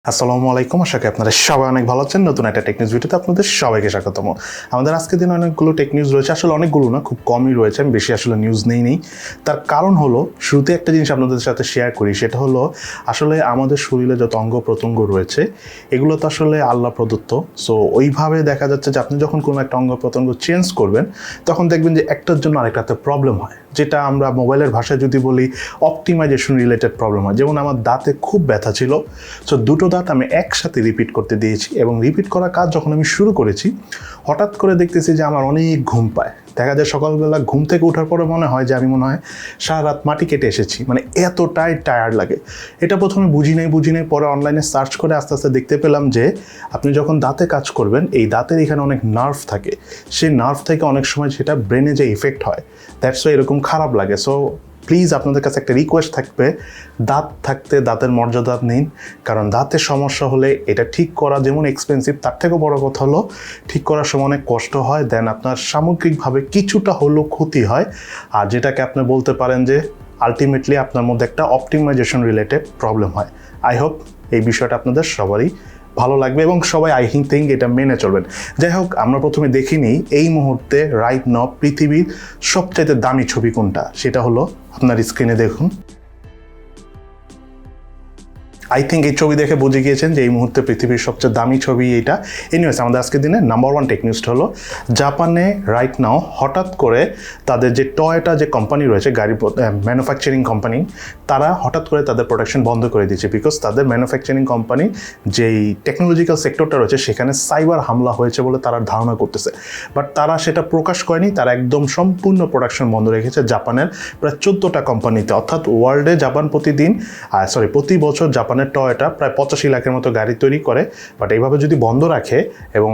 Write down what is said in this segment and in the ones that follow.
আসসালামু আলাইকুম, আশা করি আপনারা সবাই অনেক ভালো আছেন। নতুন একটা টেক নিউজ ভিডিওতে আপনাদের সবাইকে স্বাগতম। আমাদের আজকের দিনে অনেকগুলো টেক নিউজ রয়েছে, আসলে অনেকগুলো না, খুব কমই রয়েছে। আমি বেশি আসলে নিউজ নেই। তার কারণ হলো, শুরুতে একটা জিনিস আপনাদের সাথে শেয়ার করি, সেটা হলো আসলে আমাদের শরীরে যত অঙ্গ প্রত্যঙ্গ রয়েছে এগুলো তো আসলে আল্লাহ প্রদত্ত। সো ওইভাবে দেখা যাচ্ছে যে আপনি যখন কোনো একটা অঙ্গ প্রত্যঙ্গ চেঞ্জ করবেন তখন দেখবেন যে একটার জন্য আরেকটাতে প্রবলেম হয়, যেটা আমরা মোবাইলের ভাষায় যদি বলি অপটিমাইজেশন রিলেটেড প্রবলেম হয়। যেমন আমার দাঁতে খুব ব্যথা ছিল, সো দুটো দাঁত আমি একসাথে রিপিট করতে দিয়েছি এবং রিপিট করা কাজ যখন আমি শুরু করেছি হঠাৎ করে দেখতেছি যে আমার অনেক ঘুম পায়। দেখা যায় সকালবেলা ঘুম থেকে ওঠার পরে মনে হয় যে আমি মনে হয় সারা রাত মাটি কেটে এসেছি, মানে এতটাই টায়ার্ড লাগে। এটা প্রথমে বুঝি নাই, পরে অনলাইনে সার্চ করে আস্তে আস্তে দেখতে পেলাম যে আপনি যখন দাঁতে কাজ করবেন এই দাঁতের এখানে অনেক নার্ভ থাকে, সেই নার্ভ থেকে অনেক সময় সেটা ব্রেনে যে ইফেক্ট হয়, দ্যাটস ওয়াই এরকম খারাপ লাগে। সো প্লিজ আপনাদের কাছে একটা রিকোয়েস্ট থাকবে, দাঁত থাকতে দাঁতের মর্যাদা নিন, কারণ দাঁতের সমস্যা হলে এটা ঠিক করা যেমন এক্সপেন্সিভ, তার থেকেও বড় কথা হলো ঠিক করার সময় অনেক কষ্ট হয়, দেন আপনার সামগ্রিকভাবে কিছুটা হলেও ক্ষতি হয়, আর যেটাকে আপনি বলতে পারেন যে আলটিমেটলি আপনার মধ্যে একটা অপটিমাইজেশন রিলেটেড প্রবলেম হয়। আই হোপ এই বিষয়টা আপনাদের সবারই ভালো লাগবে এবং সবাই আই থিঙ্ক এটা মেনে চলবেন। যাই হোক, আমরা প্রথমে দেখিনি এই মুহূর্তে রাইট নাও পৃথিবীর সবচাইতে দামি ছবি কোনটা, সেটা হলো আপনার স্ক্রিনে দেখুন। আই থিঙ্ক এই ছবি দেখে বুঝে গিয়েছেন যে এই মুহূর্তে পৃথিবীর সবচেয়ে দামি ছবি এইটা। এনিওয়েজ, আমাদের আজকের দিনে নাম্বার 1 টেক নিউজটা হলো জাপানে রাইট নাও হঠাৎ করে তাদের যে টয়োটা যে কোম্পানি রয়েছে, গাড়ি ম্যানুফ্যাকচারিং কোম্পানি, তারা হঠাৎ করে তাদের প্রোডাকশন বন্ধ করে দিয়েছে, বিকজ তাদের ম্যানুফ্যাকচারিং কোম্পানি যেই টেকনোলজিক্যাল সেক্টরটা রয়েছে সেখানে সাইবার হামলা হয়েছে বলে তারা ধারণা করতেছে। বাট তারা সেটা প্রকাশ করেনি, তারা একদম সম্পূর্ণ প্রোডাকশন বন্ধ রেখেছে জাপানের প্রায় 14টা কোম্পানিতে। অর্থাৎ ওয়ার্ল্ডে জাপান প্রতি বছর জাপানের টয়োটা প্রায় 85 লাখের মতো গাড়ি তৈরি করে। বাট এইভাবে যদি বন্ধ রাখে এবং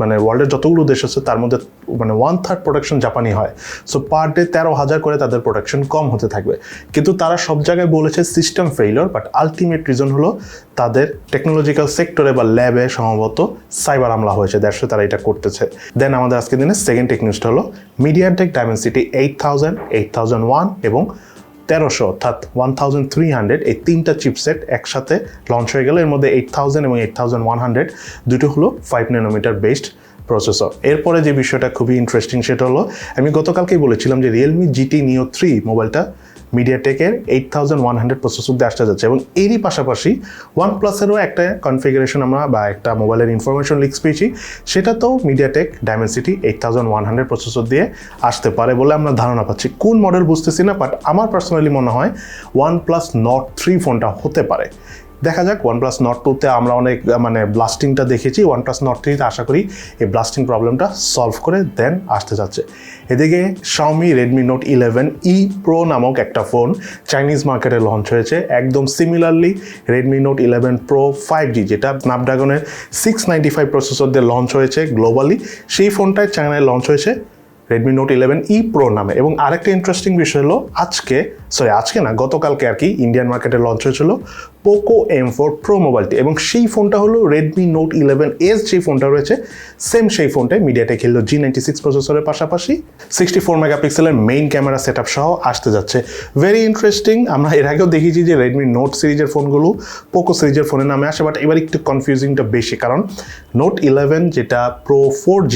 মানে ওয়ার্ল্ডের যতগুলো দেশ আছে তার মধ্যে মানে 1/3 প্রোডাকশন জাপানি হয়, সো পার ডে 13,000 করে তাদের প্রোডাকশন কম হতে থাকবে। কিন্তু তারা সব জায়গায় বলেছে system failure, but ultimate reason হলো তাদের টেকনোলজিক্যাল সেক্টরে বা ল্যাবে সম্ভবত সাইবার হামলা হয়েছে, দ্যাটস তারা এটা করতেছে। দেন আমাদের আজকের দিনে সেকেন্ড টেক নিউজটা হলো মিডিয়াটেক ডাইমেনসিটি 8000, 8001 এবং 1300 অর্থাৎ 1300 এই তিনটা চিপসেট একসাথে লঞ্চ হয়ে গেল। এর মধ্যে 8000 এবং 8100 দুটো হলো 5 ন্যানোমিটার বেসড প্রসেসর। এরপরে যে বিষয়টা খুবই ইন্টারেস্টিং সেটা হলো, আমি গতকালকেই বলেছিলাম যে Realme GT Neo 3 মোবাইলটা মিডিয়াটেকের 8100 প্রসেসর দিয়ে আসতে যাচ্ছে এবং এরই পাশাপাশি OnePlus-এরও একটা কনফিগারেশন আমরা বা একটা মোবাইলের ইনফরমেশন লিক্স পেয়েছি, সেটাতেও মিডিয়াটেক ডাইমেনসিটি 8100 প্রসেসর দিয়ে আসতে পারে বলে আমরা ধারণা পাচ্ছি। কোন মডেল বুঝতেছি না, বাট আমার পার্সোনালি মনে হয় OnePlus Nord 3 ফোনটা হতে পারে। দেখা যাক। OnePlus Nord 2-তে আমরা অনেক ব্লাস্টিংটা দেখেছি, OnePlus Nord 3-তে আশা করি এই ব্লাস্টিং প্রবলেমটা সলভ করে দেন আসতে যাচ্ছে। এদিকে Xiaomi Redmi Note 11E Pro নামক একটা ফোন চাইনিজ মার্কেটে লঞ্চ হয়েছে, একদম similarly Redmi Note 11 Pro 5G, যেটা স্ন্যাপড্রাগনের 695 প্রসেসর দিয়ে লঞ্চ হয়েছে গ্লোবালি, সেই ফোনটায় চায়নায় লঞ্চ হয়েছে Redmi Note 11E Pro নামে। এবং আরেকটা ইন্টারেস্টিং বিষয় হলো গতকালকে আর কি ইন্ডিয়ান মার্কেটে লঞ্চ হয়েছিল Poco M4 Pro মোবাইলটি, এবং সেই ফোনটা হলো Redmi Note 11S যে ফোনটা রয়েছে সেম সেই ফোনটাই মিডিয়াটেক হিলো G96 প্রসেসরের পাশাপাশি 64 মেগাপিক্সেলের মেইন ক্যামেরা সেটআপ সহ আসতে যাচ্ছে। Very interesting. আমরা এর আগেও দেখেছি যে Redmi Note সিরিজের ফোনগুলো Poco সিরিজের ফোনের নামে আসে, বাট এবার একটু কনফিউজিংটা বেশি, কারণ Note 11 যেটা Pro 4G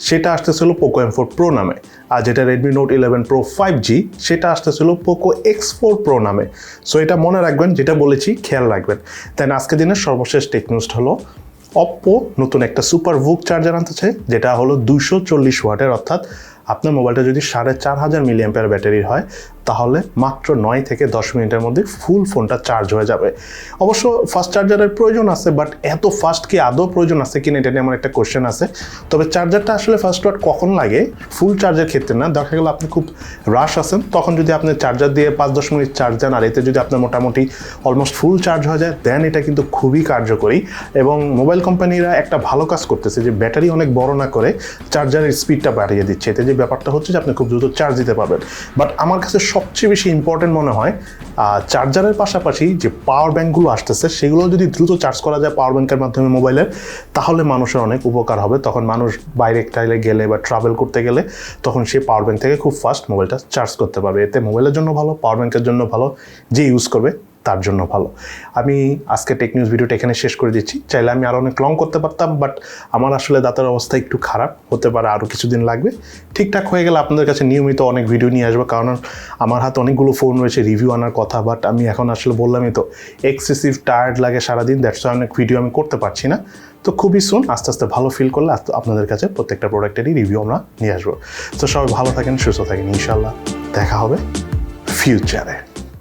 সেটা আসতেছিল Poco M4 Pro নামে, আর যেটা Redmi Note 11 Pro 5G সেটা আসতেছিল Poco X4 Pro নামে। সো এটা মনে রাখবেন, যেটা বলেছি খেয়াল রাখবেন। দেন আজকের দিনের সর্বশেষ টেক নিউজটা হলো Oppo নতুন একটা সুপার বুক চার্জার আনতেছে, যেটা হলো 240 ওয়াটের, অর্থাৎ আপনার মোবাইলটা যদি 4500 মিলিঅ্যাম্পিয়ার ব্যাটারির হয় তাহলে মাত্র 9 থেকে 10 মিনিটের মধ্যে ফুল ফোনটা চার্জ হয়ে যাবে। অবশ্য ফাস্ট চার্জারের প্রয়োজন আছে, বাট এত ফাস্ট কি আদৌ প্রয়োজন আছে কিনা এটা নিয়ে আমার একটা কোশ্চেন আছে। তবে চার্জারটা আসলে ফার্স্ট ওয়াট কখন লাগে, ফুল চার্জের ক্ষেত্রে না, দেখা গেল আপনি খুব রাশ আছেন তখন যদি আপনি চার্জার দিয়ে 5-10 মিনিট চার্জ দেন আর এতে যদি আপনার মোটামুটি অলমোস্ট ফুল চার্জ হয়ে যায়, দেন এটা কিন্তু খুবই কার্যকরী। এবং মোবাইল কোম্পানিরা একটা ভালো কাজ করতেছে যে ব্যাটারি অনেক বড় না করে চার্জারের স্পিডটা বাড়িয়ে দিচ্ছে, এতে যে ব্যাপারটা হচ্ছে যে আপনি খুব দ্রুত চার্জ দিতে পারবেন। বাট আমার কাছে সবচেয়ে বেশি ইম্পর্টেন্ট মনে হয় চার্জারের পাশাপাশি যে পাওয়ার ব্যাঙ্কগুলো আসতেছে সেগুলো যদি দ্রুত চার্জ করা যায় পাওয়ার ব্যাঙ্কের মাধ্যমে মোবাইলের, তাহলে মানুষের অনেক উপকার হবে। তখন মানুষ বাইরে টাইলে গেলে বা ট্রাভেল করতে গেলে তখন সেই পাওয়ার ব্যাঙ্ক থেকে খুব ফাস্ট মোবাইলটা চার্জ করতে পারবে। এতে মোবাইলের জন্য ভালো, পাওয়ার ব্যাঙ্কের জন্য ভালো, যে ইউজ করবে তার জন্য ভালো। আমি আজকে টেক নিউজ ভিডিওটা এখানে শেষ করে দিচ্ছি। চাইলে আমি আরও অনেক লং করতে পারতাম, বাট আমার আসলে দাঁতের অবস্থা একটু খারাপ, হতে পারে আরও কিছুদিন লাগবে। ঠিকঠাক হয়ে গেলে আপনাদের কাছে নিয়মিত অনেক ভিডিও নিয়ে আসবো, কারণ আমার হাতে অনেকগুলো ফোন রয়েছে রিভিউ আনার কথা, বাট আমি এখন আসলে বললামই তো এক্সেসিভ টায়ার্ড লাগে সারাদিন, দ্যাটস অনেক ভিডিও আমি করতে পারছি না। তো খুবই সুন আস্তে আস্তে ভালো ফিল করলে আপনাদের কাছে প্রত্যেকটা প্রোডাক্টেরই রিভিউ আমরা নিয়ে আসবো। তো সবাই ভালো থাকেন, সুস্থ থাকেন, ইনশাল্লাহ দেখা হবে ফিউচারে।